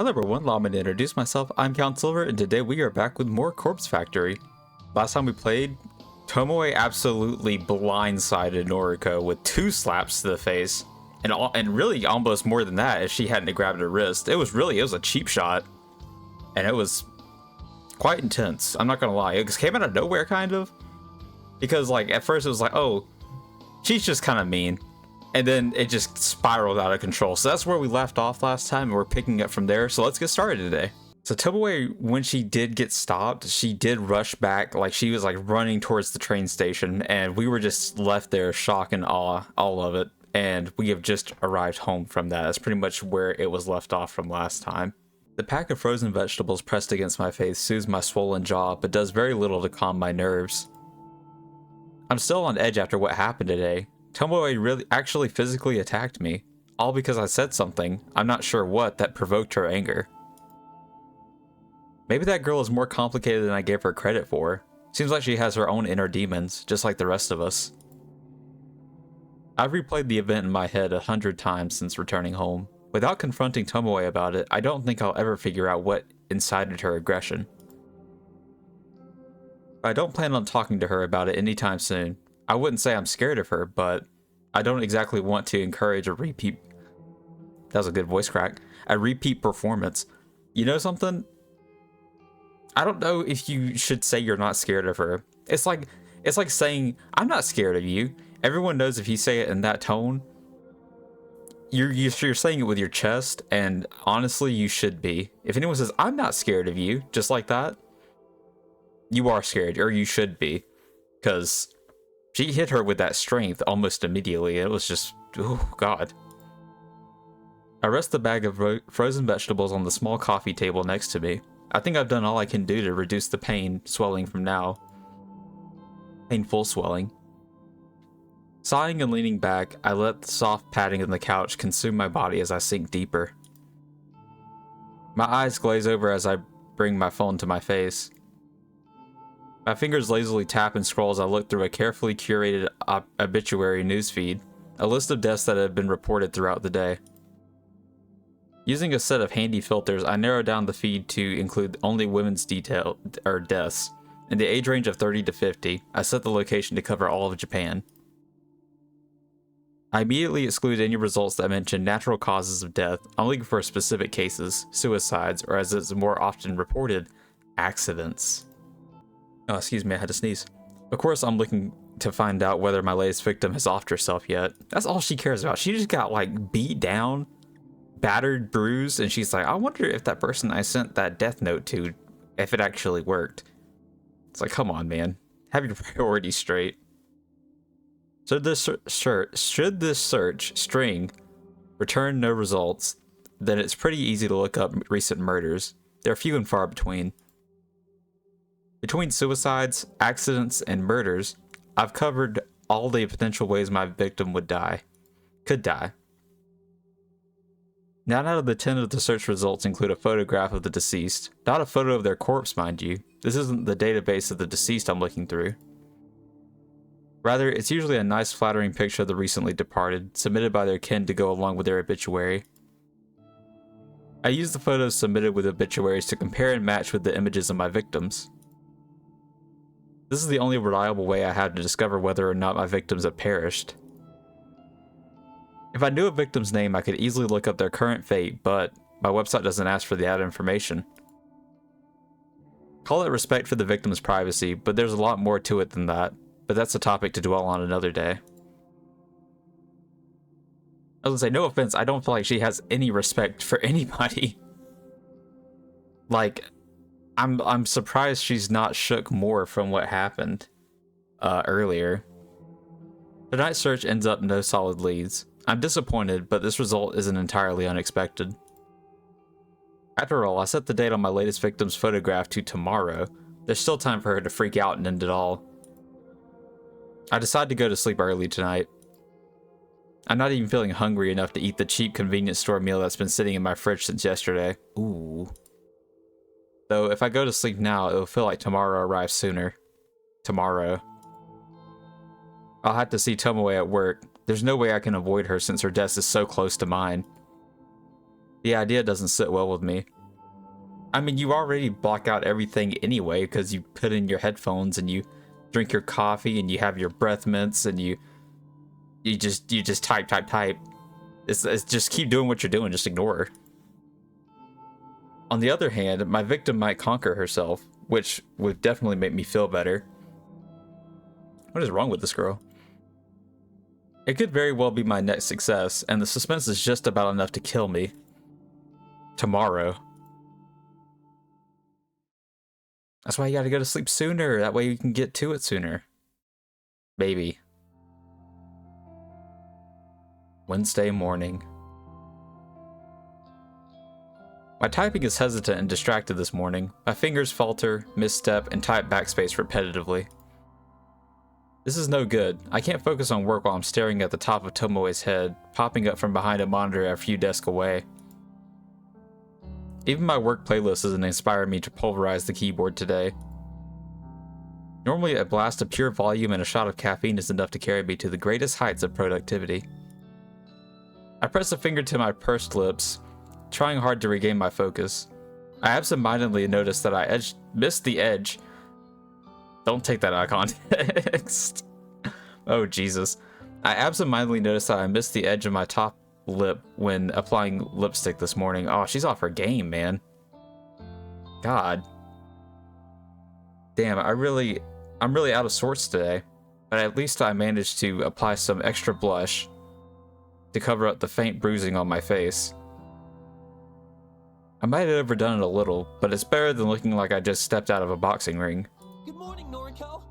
Hello everyone, allow me to introduce myself. I'm Count Silver, and today we are back with more Corpse Factory. Last time we played, Tomoe absolutely blindsided Noriko with 2 slaps to the face, and really almost more than that if she hadn't grabbed her wrist. It was a cheap shot, and it was quite intense. I'm not gonna lie, it came out of nowhere kind of, because like at first it was like, oh, she's just kind of mean. And then it just spiraled out of control. So that's where we left off last time, and we're picking up from there. So let's get started today. So Tomoe, when she did get stopped, she did rush back, like she was like running towards the train station, and we were just left there, shock and awe, all of it. And we have just arrived home from that. That's pretty much where it was left off from last time. The pack of frozen vegetables pressed against my face soothes my swollen jaw, but does very little to calm my nerves. I'm still on edge after what happened today. Tomoe really actually physically attacked me, all because I said something, I'm not sure what, that provoked her anger. Maybe that girl is more complicated than I gave her credit for. Seems like she has her own inner demons, just like the rest of us. I've replayed the event in my head 100 times since returning home. Without confronting Tomoe about it, I don't think I'll ever figure out what incited her aggression. I don't plan on talking to her about it anytime soon. I wouldn't say I'm scared of her, but I don't exactly want to encourage a repeat. That was a good voice crack. A repeat performance. You know something? I don't know if you should say you're not scared of her. It's like saying, I'm not scared of you. Everyone knows if you say it in that tone, you're saying it with your chest, and honestly, you should be. If anyone says, I'm not scared of you, just like that, you are scared, or you should be. Because she hit her with that strength almost immediately. It was just, oh god. I rest the bag of frozen vegetables on the small coffee table next to me. I think I've done all I can do to reduce the swelling from now. Painful swelling. Sighing and leaning back, I let the soft padding in the couch consume my body as I sink deeper. My eyes glaze over as I bring my phone to my face. My fingers lazily tap and scroll as I look through a carefully curated obituary newsfeed, a list of deaths that have been reported throughout the day. Using a set of handy filters, I narrow down the feed to include only women's deaths. In the age range of 30 to 50, I set the location to cover all of Japan. I immediately exclude any results that mention natural causes of death, only for specific cases, suicides, or as is more often reported, accidents. Oh, excuse me, I had to sneeze. Of course, I'm looking to find out whether my latest victim has offed herself yet. That's all she cares about. She just got, like, beat down, battered, bruised, and she's like, I wonder if that person I sent that death note to, if it actually worked. It's like, come on, man. Have your priorities straight. Should this search string return no results, then it's pretty easy to look up recent murders. They're few and far between. Between suicides, accidents, and murders, I've covered all the potential ways my victim could die. 9 out of the 10 of the search results include a photograph of the deceased. Not a photo of their corpse, mind you. This isn't the database of the deceased I'm looking through. Rather, it's usually a nice flattering picture of the recently departed, submitted by their kin to go along with their obituary. I use the photos submitted with obituaries to compare and match with the images of my victims. This is the only reliable way I have to discover whether or not my victims have perished. If I knew a victim's name, I could easily look up their current fate, but my website doesn't ask for that information. Call it respect for the victim's privacy, but there's a lot more to it than that. But that's a topic to dwell on another day. I was gonna say, no offense, I don't feel like she has any respect for anybody. Like, I'm surprised she's not shook more from what happened earlier. Tonight's search ends up no solid leads. I'm disappointed, but this result isn't entirely unexpected. After all, I set the date on my latest victim's photograph to tomorrow. There's still time for her to freak out and end it all. I decide to go to sleep early tonight. I'm not even feeling hungry enough to eat the cheap convenience store meal that's been sitting in my fridge since yesterday. Ooh. Though, if I go to sleep now, it'll feel like tomorrow arrives sooner. Tomorrow. I'll have to see Tomoe at work. There's no way I can avoid her since her desk is so close to mine. The idea doesn't sit well with me. I mean, you already block out everything anyway because you put in your headphones and you drink your coffee and you have your breath mints and you just type. It's just keep doing what you're doing, just ignore her. On the other hand, my victim might conquer herself, which would definitely make me feel better. What is wrong with this girl? It could very well be my next success, and the suspense is just about enough to kill me. Tomorrow. That's why you gotta go to sleep sooner, that way you can get to it sooner. Maybe. Wednesday morning. My typing is hesitant and distracted this morning. My fingers falter, misstep, and type backspace repetitively. This is no good. I can't focus on work while I'm staring at the top of Tomoe's head, popping up from behind a monitor a few desks away. Even my work playlist doesn't inspire me to pulverize the keyboard today. Normally, a blast of pure volume and a shot of caffeine is enough to carry me to the greatest heights of productivity. I press a finger to my pursed lips, trying hard to regain my focus. I absentmindedly notice that I missed the edge. Don't take that out of context. Oh, Jesus. I absentmindedly noticed that I missed the edge of my top lip when applying lipstick this morning. Oh, she's off her game, man. God. Damn, I'm really out of sorts today. But at least I managed to apply some extra blush to cover up the faint bruising on my face. I might have overdone it a little, but it's better than looking like I just stepped out of a boxing ring. Good morning, Noriko.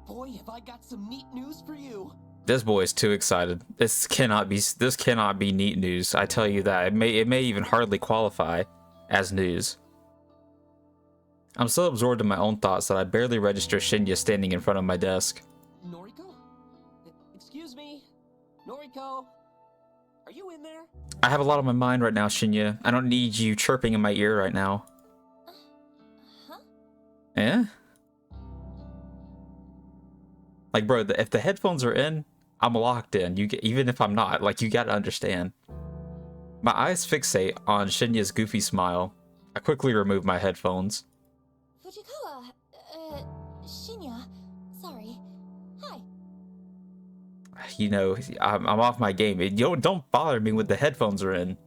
Boy, have I got some neat news for you. This boy is too excited. This cannot be neat news. I tell you that. It may even hardly qualify as news. I'm so absorbed in my own thoughts that I barely register Shinya standing in front of my desk. Noriko? Excuse me? Noriko? Are you in there? I have a lot on my mind right now, Shinya. I don't need you chirping in my ear right now. Huh? Eh? Like, bro, if the headphones are in, I'm locked in. Even if I'm not, like, you gotta understand. My eyes fixate on Shinya's goofy smile. I quickly remove my headphones. Fujikawa, Shinya, sorry. Hi. You know, I'm off my game. Don't bother me when the headphones are in.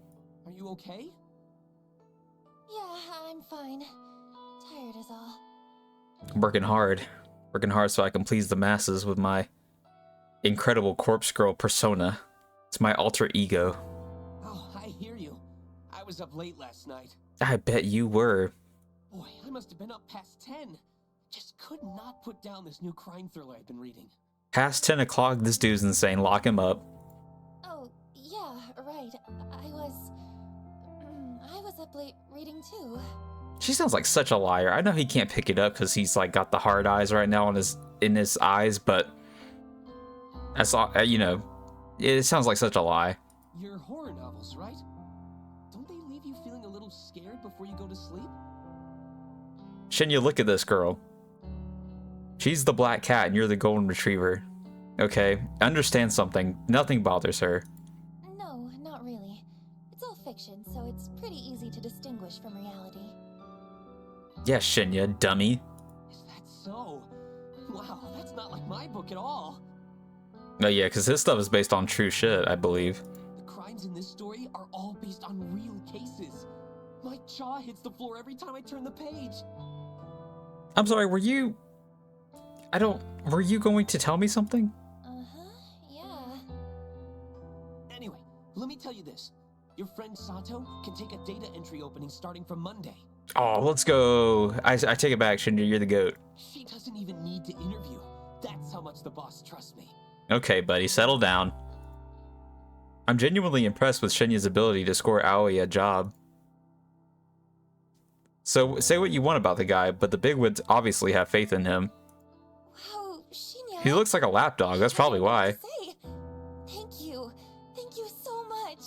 Are you okay? Yeah, I'm fine. Tired is all. I'm working hard so I can please the masses with my incredible corpse girl persona. It's my alter ego. Oh, I hear you. I was up late last night. I bet you were. Boy, I must have been up past 10. Just could not put down this new crime thriller I've been reading. Past 10 o'clock, this dude's insane. Lock him up. Oh, yeah, right. I was up late reading too. She sounds like such a liar. I know he can't pick it up because he's like got the hard eyes right now in his eyes, but that's all, you know, it sounds like such a lie. Your horror novels, right? Don't they leave you feeling a little scared before you go to sleep? Shinya, look at this girl. She's the black cat and you're the golden retriever. Okay, understand something. Nothing bothers her. No, not really. It's all fiction, so it's pretty easy to distinguish from reality. Yes, Shinya, dummy. Is that so? Wow, that's not like my book at all. Oh yeah, because his stuff is based on true shit, I believe. The crimes in this story are all based on real cases. My jaw hits the floor every time I turn the page. I'm sorry, were you going to tell me something? Yeah. Anyway, let me tell you this. Your friend Sato can take a data entry opening starting from Monday. Oh, let's go. I take it back, Shinya, you're the GOAT. She doesn't even need to interview. That's how much the boss trusts me. Okay, buddy, settle down. I'm genuinely impressed with Shinya's ability to score Aoi a job. So, say what you want about the guy, but the bigwigs obviously have faith in him. Wow, Shinya. He looks like a lapdog, that's probably why. Thank you. Thank you so much.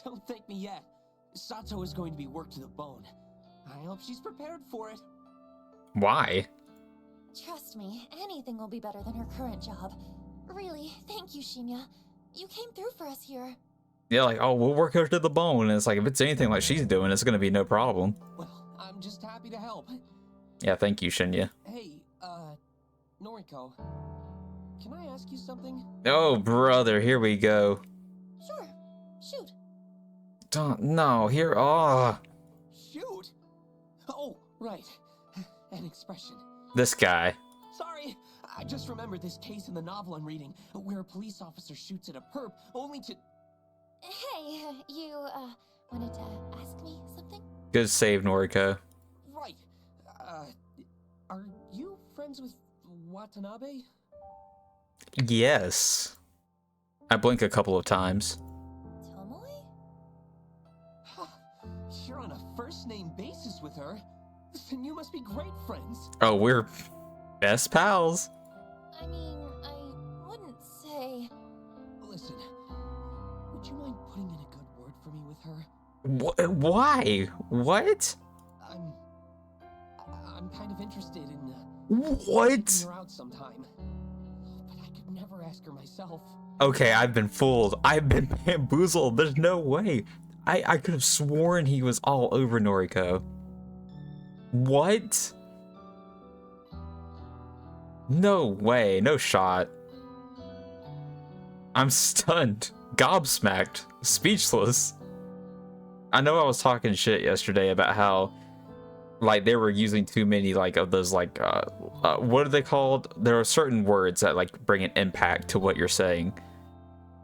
Don't thank me yet. Sato is going to be worked to the bone. I hope she's prepared for it. Why? Trust me, anything will be better than her current job. Really, thank you, Shinya. You came through for us here. Yeah, like, oh, we'll work her to the bone. And it's like, if it's anything like she's doing, it's gonna be no problem. Well, I'm just happy to help. Yeah, thank you, Shinya. Hey, Noriko, can I ask you something? Oh, brother, here we go. Sure. Shoot. Don't, no, here, oh. Shoot! Oh, right. An expression. This guy. Sorry, I just remembered this case in the novel I'm reading, where a police officer shoots at a perp only to... Hey, you, wanted to ask me something? Good save, Noriko. Right. Are you friends with Watanabe? Yes. I blink a couple of times. Tomoe? You're on a first-name basis with her. Then you must be great friends. Oh, we're best pals. I mean, I wouldn't say... Listen, would you mind putting in a good word for me with her? Why? What? I'm kind of interested in What? taking her out sometime. But I could never ask her myself. Okay, I've been fooled. I've been bamboozled. There's no way. I could have sworn he was all over Noriko. What? No way. No shot. I'm stunned. Gobsmacked. Speechless. I know I was talking shit yesterday about how, like, they were using too many, like, of those, like, what are they called? There are certain words that, like, bring an impact to what you're saying.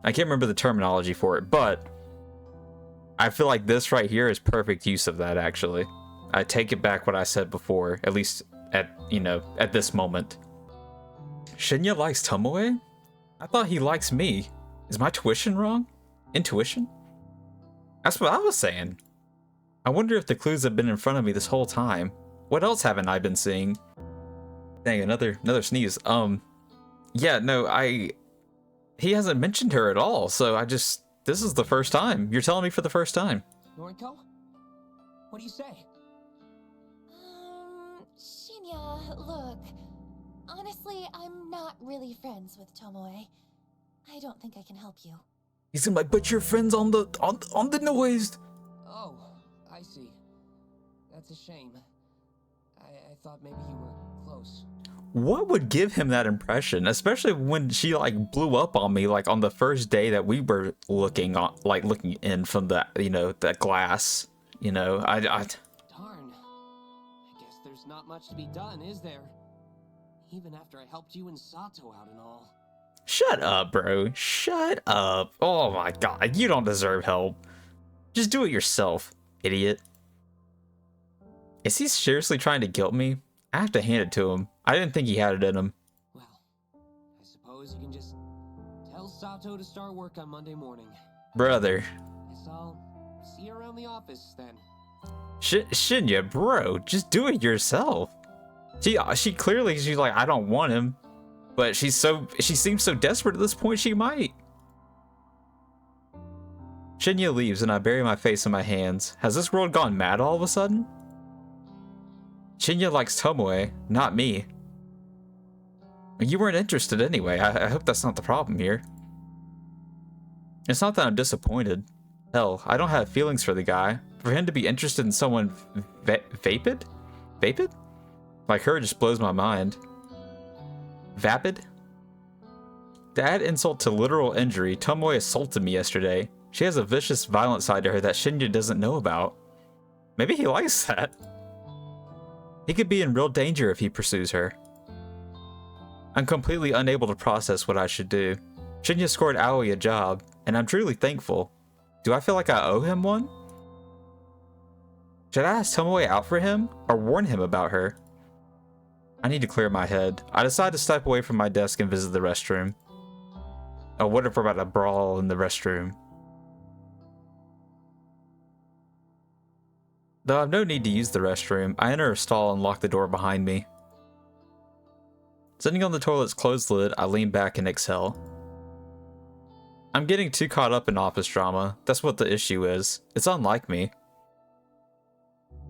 I can't remember the terminology for it, but I feel like this right here is perfect use of that, actually. I take it back what I said before, at least at, you know, at this moment. Shinya likes Tomoe? I thought he likes me. Is my tuition wrong? Intuition? That's what I was saying. I wonder if the clues have been in front of me this whole time. What else haven't I been seeing? Dang, another sneeze. Yeah, no, he hasn't mentioned her at all, so this is the first time. You're telling me for the first time. Noriko? What do you say? Shinya, look. Honestly, I'm not really friends with Tomoe. I don't think I can help you. He's like, but you're friends on the noise. Oh, I see. That's a shame. I thought maybe you were close. What would give him that impression, especially when she like blew up on me like on the first day that we were looking in from the, you know, that glass, you know. Darn. I guess there's not much to be done, is there? Even after I helped you and Sato out and all. Shut up, bro. Shut up. Oh my god, you don't deserve help. Just do it yourself, idiot. Is he seriously trying to guilt me? I have to hand it to him. I didn't think he had it in him. Well, I suppose you can just tell Sato to start work on Monday morning. Brother. Guess I'll see you around the office then. Shinya, bro, just do it yourself. She clearly, she's like, I don't want him. But she seems so desperate at this point, she might. Shinya leaves and I bury my face in my hands. Has this world gone mad all of a sudden? Shinya likes Tomoe, not me. You weren't interested anyway. I hope that's not the problem here. It's not that I'm disappointed. Hell, I don't have feelings for the guy. For him to be interested in someone vapid? Vapid? Like her just blows my mind. Vapid? To add insult to literal injury, Tomoe assaulted me yesterday. She has a vicious, violent side to her that Shinya doesn't know about. Maybe he likes that. He could be in real danger if he pursues her. I'm completely unable to process what I should do. Shinya scored Aoi a job, and I'm truly thankful. Do I feel like I owe him one? Should I ask Tomoe out for him, or warn him about her? I need to clear my head. I decide to step away from my desk and visit the restroom. Oh, what if we're about to brawl in the restroom? Though I've no need to use the restroom, I enter a stall and lock the door behind me. Sitting on the toilet's closed lid, I lean back and exhale. I'm getting too caught up in office drama. That's what the issue is. It's unlike me.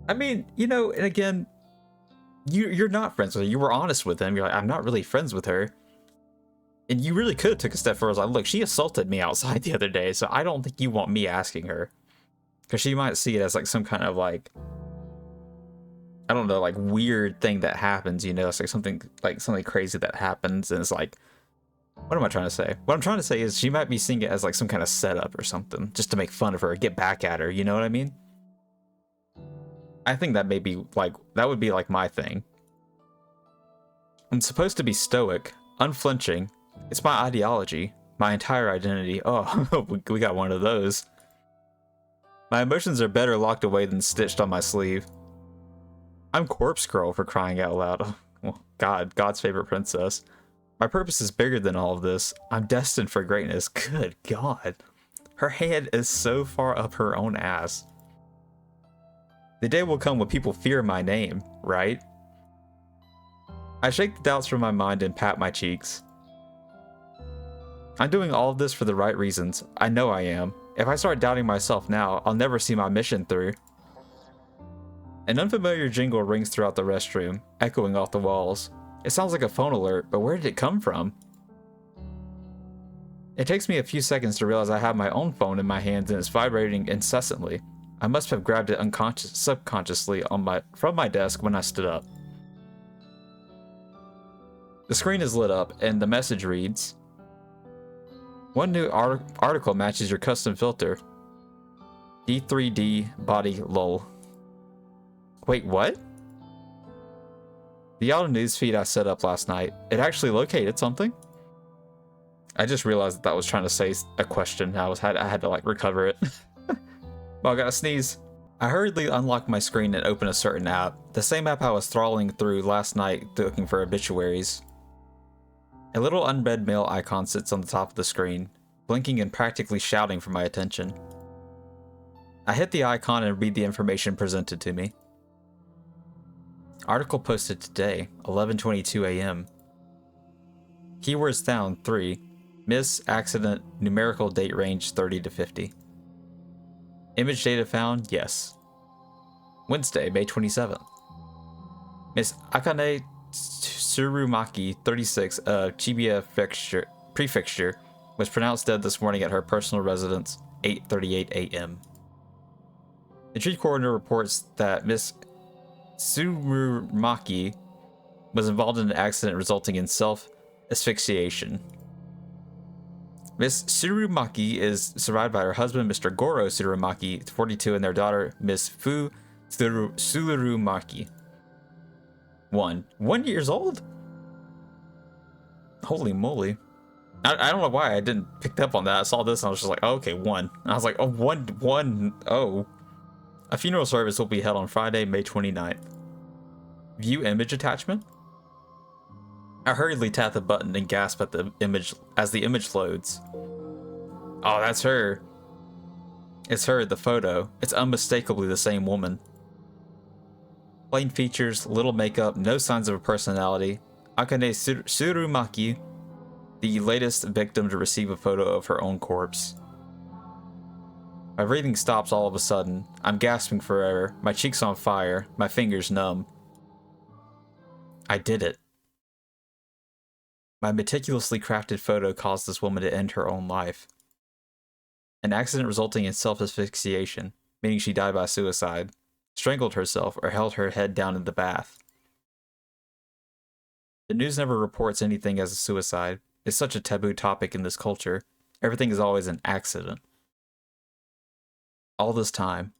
I mean, you know, and again, you're not friends with her. You were honest with him. You're like, I'm not really friends with her. And you really could have took a step further. Like, look, she assaulted me outside the other day, so I don't think you want me asking her. Because she might see it as like some kind of like, I don't know, like weird thing that happens, you know? It's like something crazy that happens, and it's like, what am I trying to say? What I'm trying to say is she might be seeing it as like some kind of setup or something, just to make fun of her, get back at her, you know what I mean? I think that may be like, that would be like my thing. I'm supposed to be stoic, unflinching. It's my ideology, my entire identity. Oh, we got one of those. My emotions are better locked away than stitched on my sleeve. I'm Corpse Girl, for crying out loud. Well, God's favorite princess. My purpose is bigger than all of this. I'm destined for greatness. Good God. Her head is so far up her own ass. The day will come when people fear my name, right? I shake the doubts from my mind and pat my cheeks. I'm doing all of this for the right reasons. I know I am. If I start doubting myself now, I'll never see my mission through. An unfamiliar jingle rings throughout the restroom, echoing off the walls. It sounds like a phone alert, but where did it come from? It takes me a few seconds to realize I have my own phone in my hands and it's vibrating incessantly. I must have grabbed it subconsciously from my desk when I stood up. The screen is lit up and the message reads, "One new article matches your custom filter. D3D body lol." Wait, what? The auto news feed I set up last night, it actually located something? I just realized that was trying to say a question. I had to like recover it. Well, I gotta sneeze. I hurriedly unlocked my screen and opened a certain app, the same app I was trawling through last night looking for obituaries. A little unread mail icon sits on the top of the screen, blinking and practically shouting for my attention. I hit the icon and read the information presented to me. Article posted today, 11:22 a.m. Keywords found 3. Miss accident numerical date range 30 to 50. Image data found, yes. Wednesday, May 27th. Miss Akane Tsurumaki, 36, of Chibiya Prefecture, was pronounced dead this morning at her personal residence, 8:38 a.m. The chief coroner reports that Miss Tsurumaki was involved in an accident resulting in self-asphyxiation. Miss Tsurumaki is survived by her husband, Mr. Goro Tsurumaki, 42, and their daughter, Miss Fu Tsurumaki. 1 years old? Holy moly. I don't know why I didn't pick up on that. I saw this and I was just like, oh, okay, 1. And I was like, oh, one. Oh. A funeral service will be held on Friday, May 29th. View image attachment? I hurriedly tap the button and gasp at the image as the image loads. Oh, that's her. It's her, the photo. It's unmistakably the same woman. Plain features, little makeup, no signs of a personality. Akane Tsurumaki, the latest victim to receive a photo of her own corpse. My breathing stops all of a sudden. I'm gasping for air, my cheeks on fire, my fingers numb. I did it. My meticulously crafted photo caused this woman to end her own life. An accident resulting in self-asphyxiation, meaning she died by suicide, strangled herself, or held her head down in the bath. The news never reports anything as a suicide. It's such a taboo topic in this culture. Everything is always an accident. All this time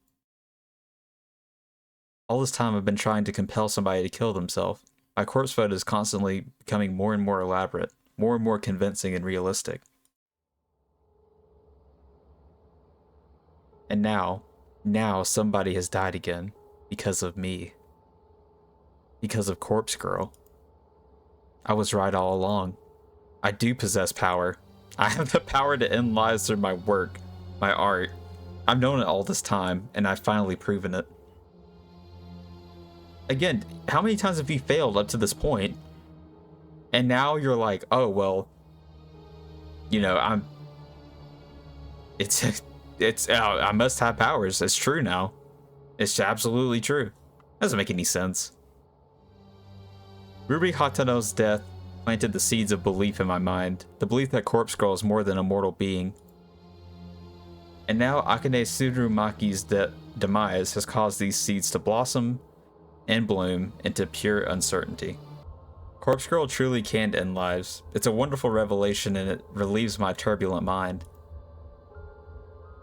I've been trying to compel somebody to kill themselves. My corpse photo is constantly becoming more and more elaborate, more and more convincing and realistic. And now somebody has died again, because of me. Because of Corpse Girl. I was right all along. I do possess power. I have the power to end lives through my work, my art. I've known it all this time, and I've finally proven it. Again, how many times have you failed up to this point? And now you're like, oh, well, you know, I must have powers. It's true now. It's absolutely true. Doesn't make any sense. Ruby Hatano's death planted the seeds of belief in my mind, the belief that Corpse Girl is more than a mortal being. And now Akane Tsurumaki's demise has caused these seeds to blossom and bloom into pure uncertainty. Corpse Girl truly can end lives. It's a wonderful revelation and it relieves my turbulent mind.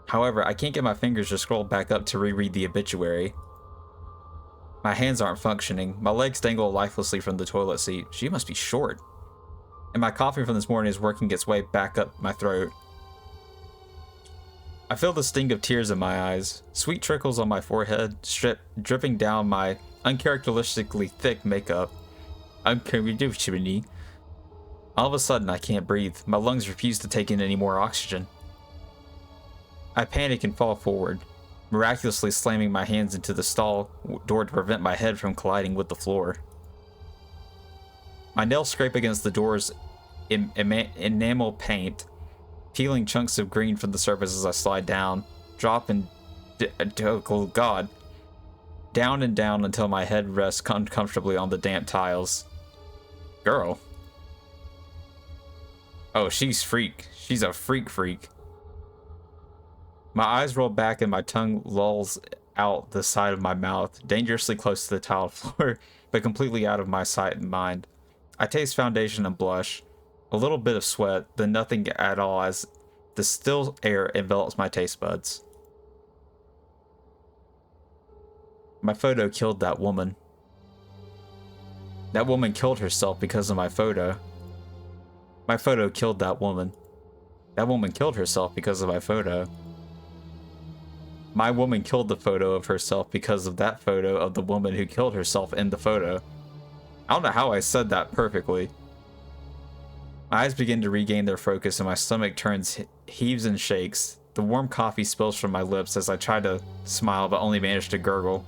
However, I can't get my fingers to scroll back up to reread the obituary. My hands aren't functioning, my legs dangle lifelessly from the toilet seat. She must be short. And my coffee from this morning is working its way back up my throat. I feel the sting of tears in my eyes, sweet trickles on my forehead, dripping down my uncharacteristically thick makeup. All of a sudden, I can't breathe. My lungs refuse to take in any more oxygen. I panic and fall forward, miraculously slamming my hands into the stall door to prevent my head from colliding with the floor. My nails scrape against the door's enamel paint, peeling chunks of green from the surface as I slide down, dropping, oh god, down and down until my head rests uncomfortably on the damp tiles. Girl. Oh, she's freak. She's a freak. My eyes roll back and my tongue lolls out the side of my mouth, dangerously close to the tiled floor, but completely out of my sight and mind. I taste foundation and blush, a little bit of sweat, then nothing at all as the still air envelops my taste buds. My photo killed that woman. That woman killed herself because of my photo. My photo killed that woman. That woman killed herself because of my photo. My woman killed the photo of herself because of that photo of the woman who killed herself in the photo. I don't know how I said that perfectly. My eyes begin to regain their focus and my stomach heaves and shakes. The warm coffee spills from my lips as I try to smile but only manage to gurgle.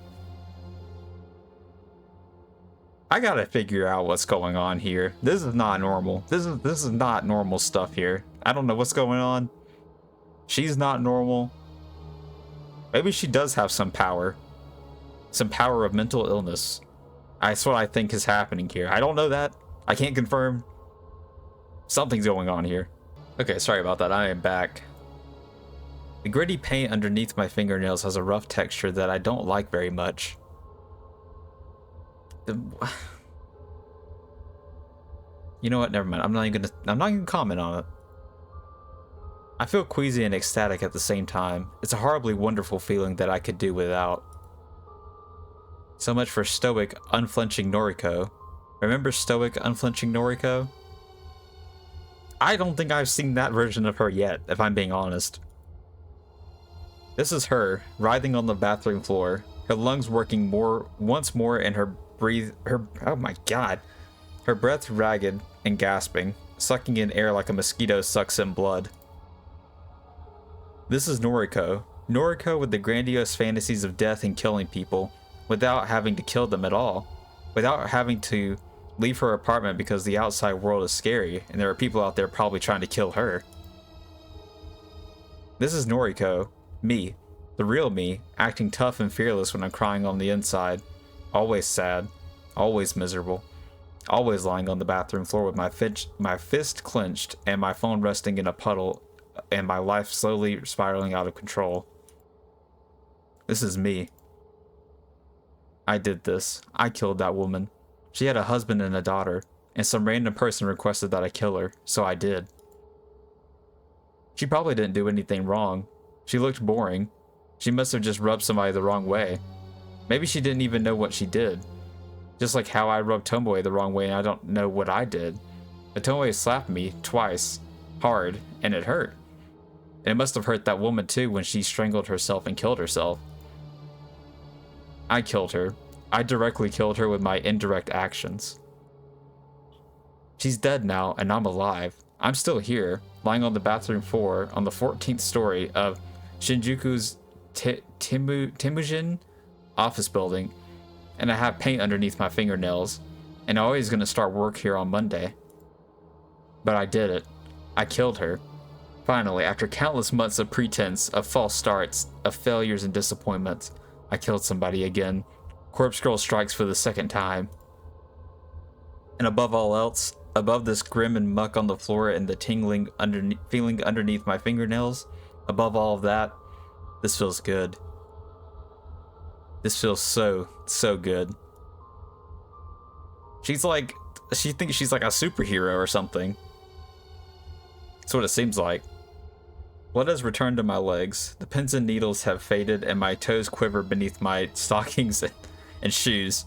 I gotta figure out what's going on here. This is not normal. This is not normal stuff here. I don't know what's going on. She's not normal. Maybe she does have some power. Some power of mental illness. That's what I think is happening here. I don't know that. I can't confirm. Something's going on here. Okay, sorry about that. I am back. The gritty paint underneath my fingernails has a rough texture that I don't like very much. You know what? Never mind. I'm not even gonna comment on it. I feel queasy and ecstatic at the same time. It's a horribly wonderful feeling that I could do without. So much for stoic, unflinching Noriko. Remember stoic, unflinching Noriko? I don't think I've seen that version of her yet, if I'm being honest. This is her, writhing on the bathroom floor, her lungs working once more and her oh my god. Her breath ragged and gasping, sucking in air like a mosquito sucks in blood. This is Noriko. Noriko with the grandiose fantasies of death and killing people, without having to kill them at all. Without having to leave her apartment because the outside world is scary and there are people out there probably trying to kill her. This is Noriko, me, the real me, acting tough and fearless when I'm crying on the inside. Always sad, always miserable, always lying on the bathroom floor with my fist clenched and my phone resting in a puddle and my life slowly spiraling out of control. This is me. I did this. I killed that woman. She had a husband and a daughter, and some random person requested that I kill her, so I did. She probably didn't do anything wrong. She looked boring. She must have just rubbed somebody the wrong way. Maybe she didn't even know what she did. Just like how I rubbed Tomoe the wrong way and I don't know what I did. But Tomoe slapped me twice, hard, and it hurt. And it must have hurt that woman too when she strangled herself and killed herself. I killed her. I directly killed her with my indirect actions. She's dead now, and I'm alive. I'm still here, lying on the bathroom floor on the 14th story of Shinjuku's Temujin office building, and I have paint underneath my fingernails, and I'm always gonna start work here on Monday. But I did it. I killed her. Finally, after countless months of pretense, of false starts, of failures and disappointments, I killed somebody again. Corpse Girl strikes for the second time. And above all else, above this grim and muck on the floor and the tingling feeling underneath my fingernails, above all of that, this feels good. This feels so good. She thinks she's like a superhero or something. That's what it seems like. Blood has returned to my legs. The pins and needles have faded and my toes quiver beneath my stockings and shoes.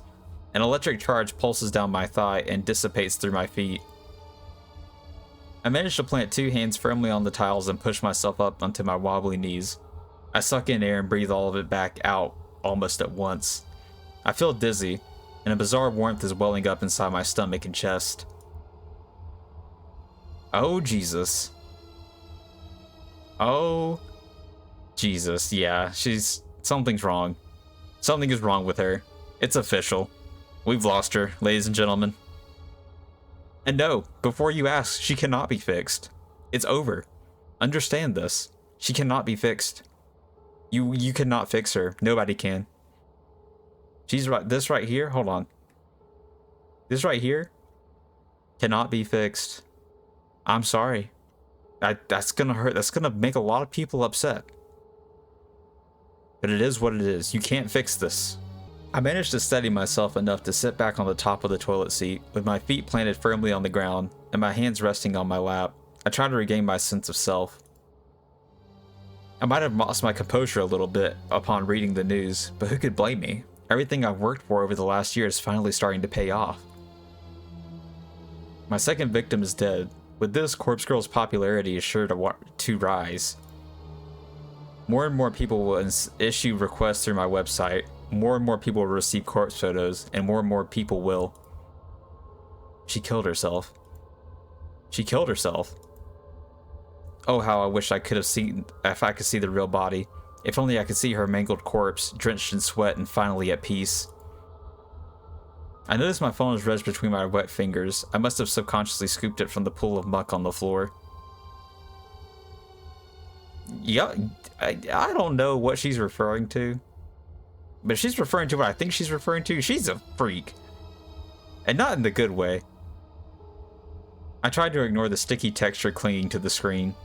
An electric charge pulses down my thigh and dissipates through my feet. I manage to plant 2 hands firmly on the tiles and push myself up onto my wobbly knees. I suck in air and breathe all of it back out almost at once. I feel dizzy, and a bizarre warmth is welling up inside my stomach and chest. Oh, Jesus. Oh, Jesus. Yeah, something's wrong. Something is wrong with her. It's official. We've lost her, ladies and gentlemen. And no, before you ask, she cannot be fixed. It's over. Understand this. She cannot be fixed. You cannot fix her. Nobody can. She's right. This right here, hold on. This right here cannot be fixed. I'm sorry. That's gonna hurt. That's gonna make a lot of people upset. But it is what it is. You can't fix this. I managed to steady myself enough to sit back on the top of the toilet seat, with my feet planted firmly on the ground and my hands resting on my lap. I tried to regain my sense of self. I might have lost my composure a little bit upon reading the news, but who could blame me? Everything I've worked for over the last year is finally starting to pay off. My second victim is dead. With this, Corpse Girl's popularity is sure to rise. More and more people will issue requests through my website. More and more people will receive corpse photos, and more people will. She killed herself. She killed herself. Oh, how I wish I could have seen, if I could see the real body. If only I could see her mangled corpse, drenched in sweat and finally at peace. I noticed my phone was wedged between my wet fingers. I must have subconsciously scooped it from the pool of muck on the floor. Yeah, I don't know what she's referring to. But if she's referring to what I think she's referring to, she's a freak. And not in the good way. I tried to ignore the sticky texture clinging to the screen.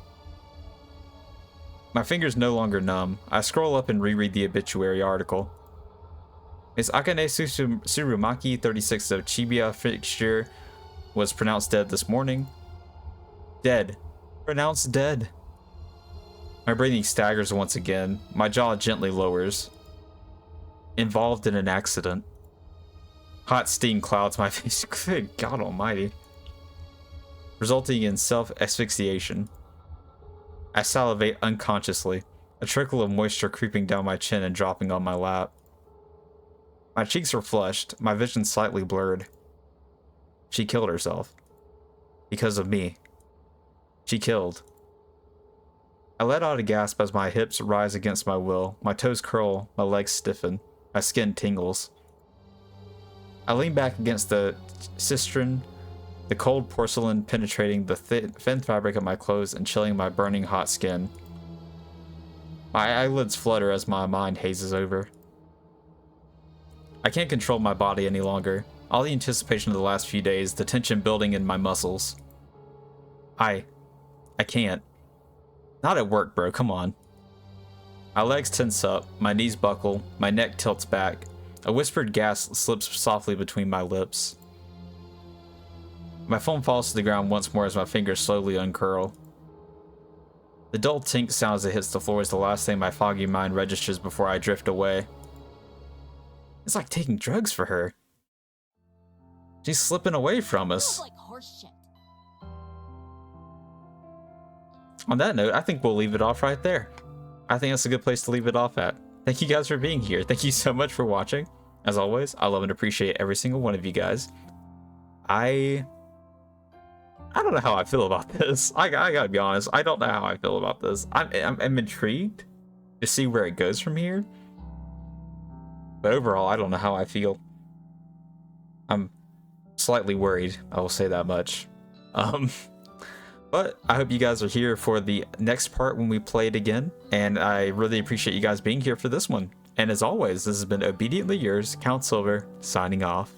My fingers no longer numb. I scroll up and reread the obituary article. Miss Akane Tsurumaki, 36 of Chibiya Fixture, was pronounced dead this morning. Dead. Pronounced dead. My breathing staggers once again. My jaw gently lowers. Involved in an accident. Hot steam clouds my face. Good God almighty. Resulting in self-asphyxiation. I salivate unconsciously, a trickle of moisture creeping down my chin and dropping on my lap. My cheeks are flushed, my vision slightly blurred. She killed herself. Because of me. She killed. I let out a gasp as my hips rise against my will, my toes curl, my legs stiffen, my skin tingles. I lean back against the cistern, the cold porcelain penetrating the thin fabric of my clothes and chilling my burning hot skin. My eyelids flutter as my mind hazes over. I can't control my body any longer. All the anticipation of the last few days, the tension building in my muscles. I can't. Not at work, bro, come on. My legs tense up, my knees buckle, my neck tilts back. A whispered gasp slips softly between my lips. My phone falls to the ground once more as my fingers slowly uncurl. The dull tink sound as it hits the floor is the last thing my foggy mind registers before I drift away. It's like taking drugs for her. She's slipping away from us. Like horse shit. On that note, I think we'll leave it off right there. I think that's a good place to leave it off at. Thank you guys for being here. Thank you so much for watching. As always, I love and appreciate every single one of you guys. I don't know how I feel about this. I gotta be honest. I don't know how I feel about this. I'm intrigued to see where it goes from here. But overall, I don't know how I feel. I'm slightly worried. I will say that much. But I hope you guys are here for the next part when we play it again. And I really appreciate you guys being here for this one. And as always, this has been Obediently Yours, Count Silver, signing off.